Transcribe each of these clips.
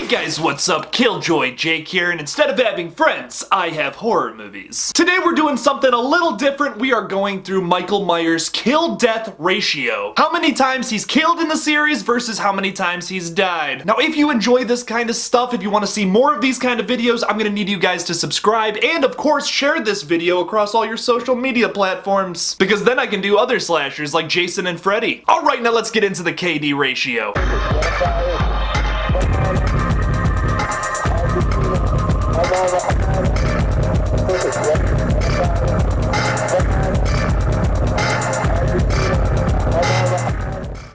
Hey guys, what's up? Killjoy Jake here, and instead of having friends, I have horror movies. Today we're doing something a little different. We are going through Michael Myers' kill-death ratio. How many times he's killed in the series versus how many times he's died. Now, if you enjoy this kind of stuff, if you want to see more of these kind of videos, I'm gonna need you guys to subscribe and, of course, share this video across all your social media platforms, because then I can do other slashers like Jason and Freddy. Alright, now let's get into the KD ratio.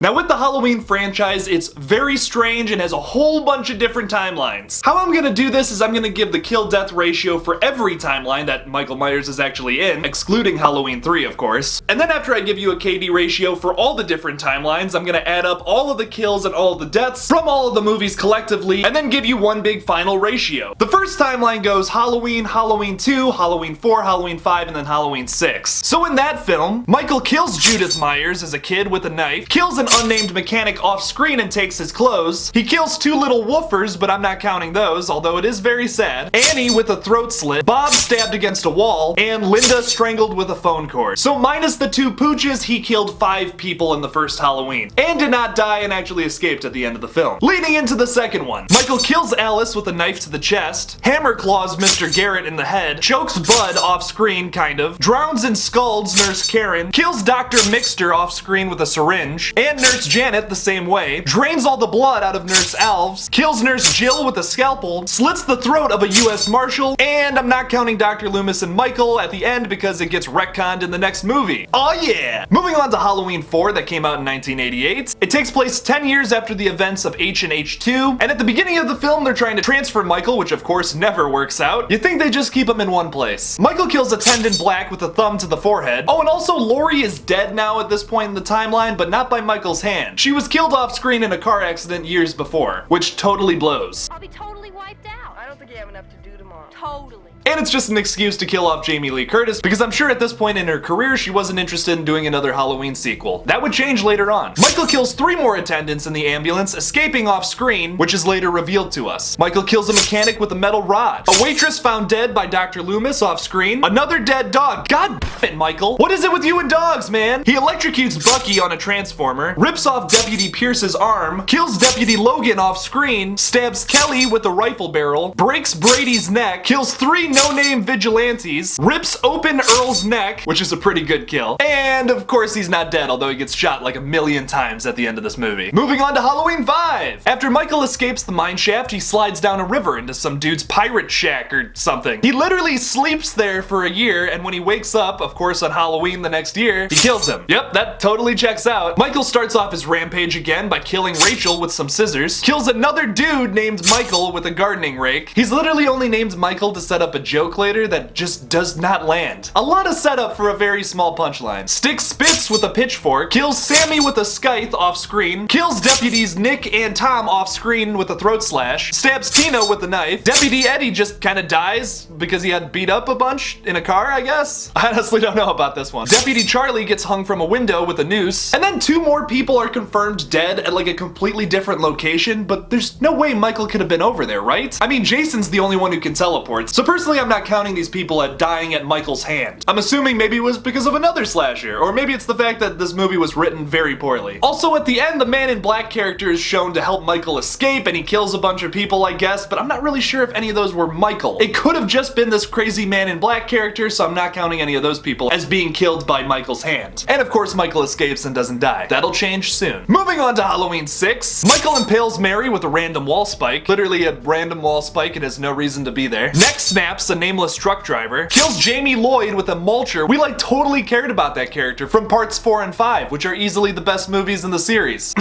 Now with the Halloween franchise, it's very strange and has a whole bunch of different timelines. How I'm gonna do this is I'm gonna give the kill-death ratio for every timeline that Michael Myers is actually in, excluding Halloween 3 of course. And then after I give you a KD ratio for all the different timelines, I'm gonna add up all of the kills and all of the deaths from all of the movies collectively, and then give you one big final ratio. The first timeline goes Halloween, Halloween 2, Halloween 4, Halloween 5, and then Halloween 6. So in that film, Michael kills Judith Myers as a kid with a knife, kills an unnamed mechanic off screen and takes his clothes. He kills two little woofers, but I'm not counting those, although it is very sad. Annie with a throat slit, Bob stabbed against a wall, and Linda strangled with a phone cord. So minus the two pooches, he killed 5 people in the first Halloween, and did not die and actually escaped at the end of the film. Leading into the second one, Michael kills Alice with a knife to the chest, hammer claws Mr. Garrett in the head, chokes Bud off screen kind of, drowns and scalds Nurse Karen, kills Dr. Mixter off screen with a syringe, and Nurse Janet the same way, drains all the blood out of Nurse Alves, kills Nurse Jill with a scalpel, slits the throat of a US Marshal, and I'm not counting Dr. Loomis and Michael at the end because it gets retconned in the next movie. Oh yeah! Moving on to Halloween 4 that came out in 1988. It takes place 10 years after the events of H and H2, and at the beginning of the film they're trying to transfer Michael, which of course never works out. You'd think they just keep him in one place. Michael kills Attendant Black with a thumb to the forehead. Oh, and also Laurie is dead now at this point in the timeline, but not by Michael's hand. She was killed off screen in a car accident years before, which totally blows. I'll be totally wiped out. I don't think you have enough to do tomorrow. Totally. And it's just an excuse to kill off Jamie Lee Curtis, because I'm sure at this point in her career she wasn't interested in doing another Halloween sequel. That would change later on. Michael kills 3 more attendants in the ambulance, escaping off screen, which is later revealed to us. Michael kills a mechanic with a metal rod. A waitress found dead by Dr. Loomis off screen. Another dead dog. God damn it, Michael. What is it with you and dogs, man? He electrocutes Bucky on a transformer, rips off Deputy Pierce's arm, kills Deputy Logan off screen, stabs Kelly with a rifle barrel, breaks Brady's neck, kills 3 no-name vigilantes, rips open Earl's neck, which is a pretty good kill, and of course he's not dead, although he gets shot like 1,000,000 times at the end of this movie. Moving on to Halloween 5! After Michael escapes the mine shaft, he slides down a river into some dude's pirate shack or something. He literally sleeps there for a year, and when he wakes up, of course on Halloween the next year, he kills him. Yep, that totally checks out. Michael starts off his rampage again by killing Rachel with some scissors, kills another dude named Michael with a gardening rake. He's literally only named Michael to set up a joke later that just does not land. A lot of setup for a very small punchline. Sticks Spitz with a pitchfork, kills Sammy with a scythe off screen, kills deputies Nick and Tom off screen with a throat slash, stabs Tina with a knife. Deputy Eddie just kind of dies because he had beat up a bunch in a car, I guess? I honestly don't know about this one. Deputy Charlie gets hung from a window with a noose, and then 2 more people are confirmed dead at like a completely different location, but there's no way Michael could have been over there, right? I mean, Jason's the only one who can teleport, so personally I'm not counting these people at dying at Michael's hand. I'm assuming maybe it was because of another slasher, or maybe it's the fact that this movie was written very poorly. Also at the end, the Man in Black character is shown to help Michael escape, and he kills a bunch of people, I guess, but I'm not really sure if any of those were Michael. It could have just been this crazy Man in Black character, so I'm not counting any of those people as being killed by Michael's hand. And of course Michael escapes and doesn't die. That'll change soon. Moving on to Halloween 6, Michael impales Mary with a random wall spike, literally a random wall spike and has no reason to be there. Neck snaps a nameless truck driver, kills Jamie Lloyd with a mulcher. We like totally cared about that character from parts 4 and 5, which are easily the best movies in the series.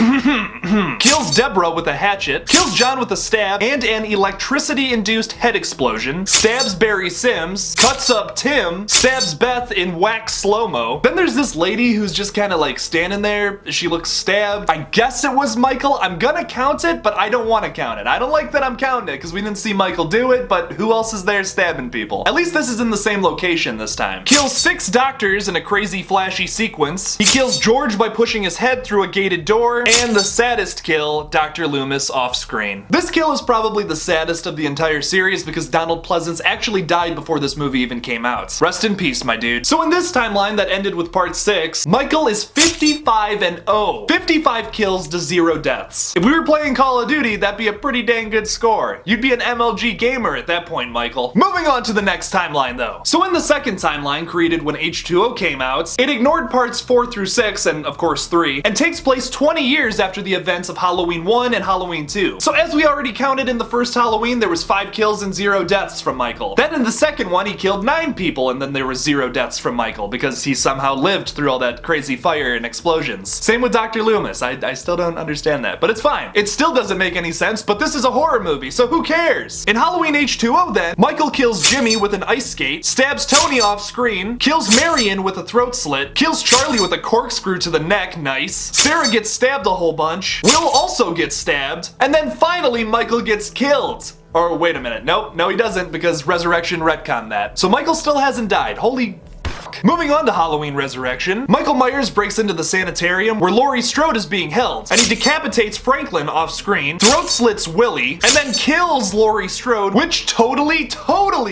Kills Deborah with a hatchet, kills John with a stab and an electricity-induced head explosion, stabs Barry Sims, cuts up Tim, stabs Beth in wax slow-mo. Then there's this lady who's just kind of like standing there. She looks stabbed. I guess it was Michael. I'm gonna count it, but I don't want to count it. I don't like that I'm counting it because we didn't see Michael do it, but who else is there stabbed? stabbing people. At least this is in the same location this time. Kills 6 doctors in a crazy flashy sequence. He kills George by pushing his head through a gated door. And the saddest kill, Dr. Loomis off screen. This kill is probably the saddest of the entire series because Donald Pleasance actually died before this movie even came out. Rest in peace, my dude. So in this timeline that ended with part 6, Michael is 55-0. 55 kills to 0 deaths. If we were playing Call of Duty, that'd be a pretty dang good score. You'd be an MLG gamer at that point, Michael. Moving on to the next timeline though. So in the second timeline, created when H2O came out, it ignored parts 4 through 6 and of course 3, and takes place 20 years after the events of Halloween 1 and Halloween 2. So as we already counted in the first Halloween, there was 5 kills and 0 deaths from Michael. Then in the second one, he killed 9 people and then there was 0 deaths from Michael because he somehow lived through all that crazy fire and explosions. Same with Dr. Loomis. I still don't understand that, but it's fine. It still doesn't make any sense, but this is a horror movie, so who cares? In Halloween H2O then, Michael kills Jimmy with an ice skate, stabs Tony off screen, kills Marion with a throat slit, kills Charlie with a corkscrew to the neck, nice. Sarah gets stabbed a whole bunch, Will also gets stabbed, and then finally Michael gets killed. Or wait a minute, nope, no he doesn't because Resurrection retconned that. So Michael still hasn't died, holy fuck. Moving on to Halloween Resurrection, Michael Myers breaks into the sanitarium where Laurie Strode is being held, and he decapitates Franklin off screen, throat slits Willie, and then kills Laurie Strode, which totally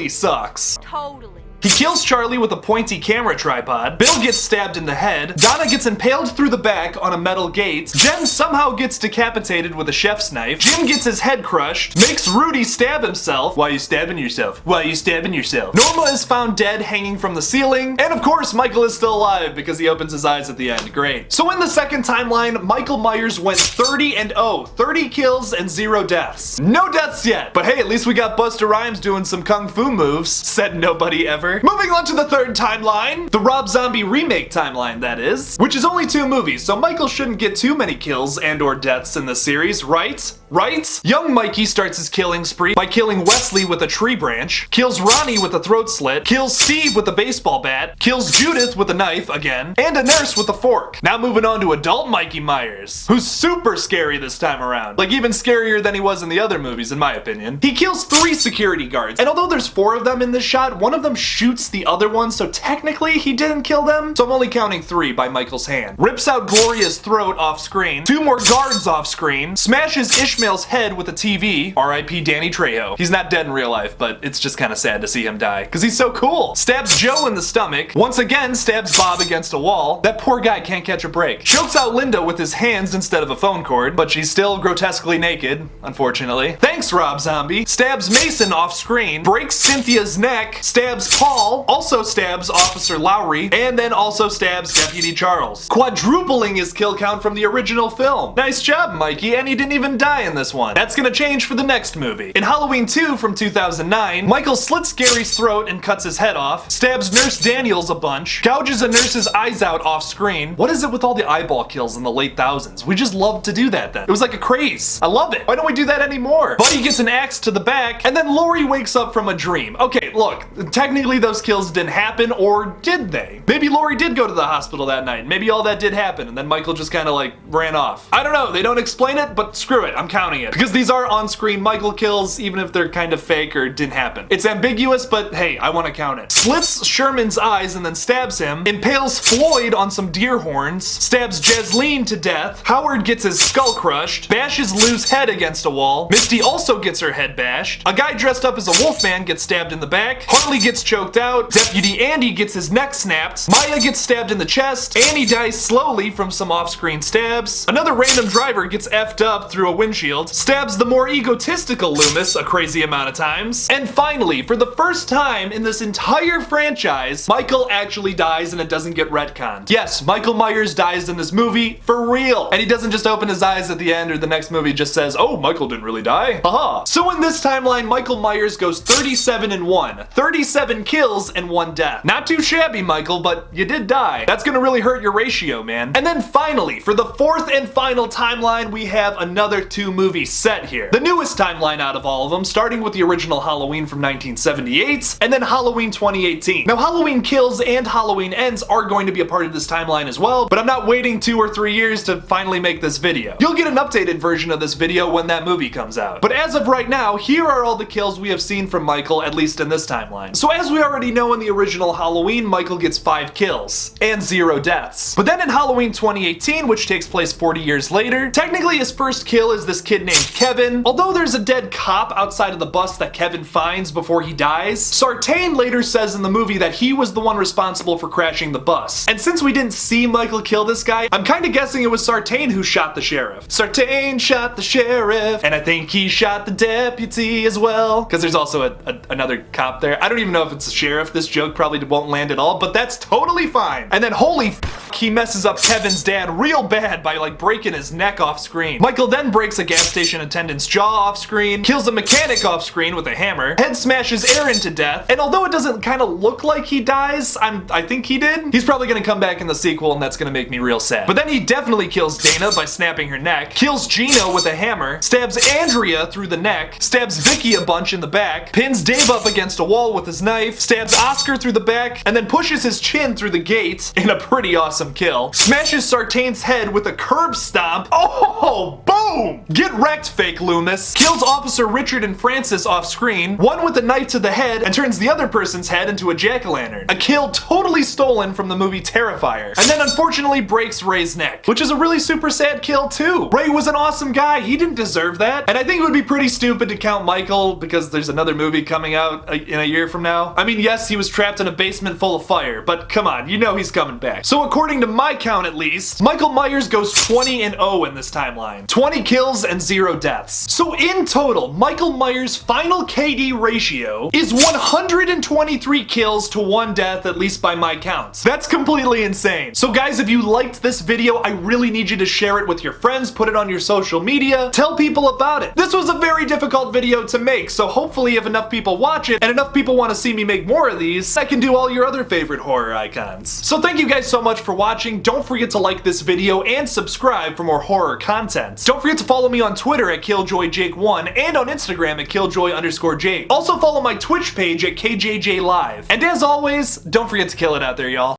sucks. Totally. He kills Charlie with a pointy camera tripod, Bill gets stabbed in the head, Donna gets impaled through the back on a metal gate, Jen somehow gets decapitated with a chef's knife, Jim gets his head crushed, makes Rudy stab himself. Why are you stabbing yourself? Why are you stabbing yourself? Norma is found dead hanging from the ceiling, and of course Michael is still alive because he opens his eyes at the end. Great. So in the second timeline, Michael Myers went 30-0, 30 kills and 0 deaths. No deaths yet, but hey, at least we got Busta Rhymes doing some kung fu moves, said nobody ever. Moving on to the third timeline, the Rob Zombie remake timeline, that is, which is only 2 movies, so Michael shouldn't get too many kills and or deaths in this series, right? Right? Young Mikey starts his killing spree by killing Wesley with a tree branch, kills Ronnie with a throat slit, kills Steve with a baseball bat, kills Judith with a knife again, and a nurse with a fork. Now moving on to adult Mikey Myers, who's super scary this time around. Like even scarier than he was in the other movies in my opinion. He kills 3 security guards, and although there's 4 of them in this shot, one of them shoots the other one, so technically he didn't kill them, so I'm only counting 3 by Michael's hand. Rips out Gloria's throat off screen, 2 more guards off screen, smashes Ishmael's head with a TV, R.I.P. Danny Trejo. He's not dead in real life, but it's just kind of sad to see him die, because he's so cool. Stabs Joe in the stomach, once again stabs Bob against a wall. That poor guy can't catch a break. Chokes out Linda with his hands instead of a phone cord, but she's still grotesquely naked, unfortunately. Thanks, Rob Zombie. Stabs Mason off screen, breaks Cynthia's neck, stabs Paul, also stabs Officer Lowry, and then also stabs Deputy Charles, quadrupling his kill count from the original film. Nice job, Mikey, and he didn't even die in this one. That's gonna change for the next movie. In Halloween 2 from 2009, Michael slits Gary's throat and cuts his head off, stabs Nurse Daniels a bunch, gouges a nurse's eyes out off screen. What is it with all the eyeball kills in the late thousands? We just loved to do that then. It was like a craze. I love it. Why don't we do that anymore? Buddy gets an axe to the back, and then Laurie wakes up from a dream. Okay, look, technically those kills didn't happen, or did they? Maybe Laurie did go to the hospital that night. Maybe all that did happen, and then Michael just kind of like ran off. I don't know, they don't explain it, but screw it, I'm counting it. Because these are on-screen Michael kills, even if they're kind of fake or didn't happen. It's ambiguous, but hey, I want to count it. Slits Sherman's eyes and then stabs him, impales Floyd on some deer horns, stabs Jasleen to death, Howard gets his skull crushed, bashes Lou's head against a wall, Misty also gets her head bashed, a guy dressed up as a wolfman gets stabbed in the back, Harley gets choked out, Deputy Andy gets his neck snapped, Maya gets stabbed in the chest, Annie dies slowly from some off-screen stabs, another random driver gets effed up through a windshield, stabs the more egotistical Loomis a crazy amount of times, and finally, for the first time in this entire franchise, Michael actually dies and it doesn't get retconned. Yes, Michael Myers dies in this movie for real, and he doesn't just open his eyes at the end or the next movie just says, oh, Michael didn't really die. Haha. So in this timeline, Michael Myers goes 37-1, 37 kills and 1 death. Not too shabby, Michael, but you did die. That's gonna really hurt your ratio, man. And then finally, for the 4th and final timeline, we have another 2 movies set here. The newest timeline out of all of them, starting with the original Halloween from 1978, and then Halloween 2018. Now, Halloween Kills and Halloween Ends are going to be a part of this timeline as well, but I'm not waiting 2 or 3 years to finally make this video. You'll get an updated version of this video when that movie comes out. But as of right now, here are all the kills we have seen from Michael, at least in this timeline. So as we already know in the original Halloween, Michael gets 5 kills and 0 deaths. But then in Halloween 2018, which takes place 40 years later, technically his first kill is this kid named Kevin. Although there's a dead cop outside of the bus that Kevin finds before he dies, Sartain later says in the movie that he was the one responsible for crashing the bus. And since we didn't see Michael kill this guy, I'm kinda guessing it was Sartain who shot the sheriff. Sartain shot the sheriff, and I think he shot the deputy as well. Because there's also another cop there. I don't even know if it's a sheriff. This joke probably won't land at all, but that's totally fine. And then holy f, he messes up Kevin's dad real bad by like breaking his neck off screen. Michael then breaks a gas station attendant's jaw off screen, kills a mechanic off screen with a hammer, head smashes Aaron to death, and although it doesn't kind of look like he dies, I think he did, he's probably gonna come back in the sequel and that's gonna make me real sad. But then he definitely kills Dana by snapping her neck, kills Gino with a hammer, stabs Andrea through the neck, stabs Vicky a bunch in the back, pins Dave up against a wall with his knife, stabs Oscar through the back, and then pushes his chin through the gate in a pretty awesome kill, smashes Sartain's head with a curb stomp. Oh, boom! Get wrecked, fake Loomis. Kills Officer Richard and Francis off screen, one with a knife to the head, and turns the other person's head into a jack-o'-lantern. A kill totally stolen from the movie Terrifier. And then unfortunately breaks Ray's neck, which is a really super sad kill too. Ray was an awesome guy, he didn't deserve that. And I think it would be pretty stupid to count Michael because there's another movie coming out in a year from now. I mean, yes, he was trapped in a basement full of fire, but come on, you know he's coming back. So according to my count at least, Michael Myers goes 20-0 in this timeline. 20 kills and 0 deaths. So in total, Michael Myers' final KD ratio is 123 kills to 1 death, at least by my counts. That's completely insane. So guys, if you liked this video, I really need you to share it with your friends, put it on your social media, tell people about it. This was a very difficult video to make, so hopefully if enough people watch it and enough people want to see me make more of these, I can do all your other favorite horror icons. So thank you guys so much for watching. Don't forget to like this video and subscribe for more horror content. Don't forget to follow me on Twitter at KilljoyJake1 and on Instagram at Killjoy_Jake. Also follow my Twitch page at KJJ Live. And as always, don't forget to kill it out there, y'all.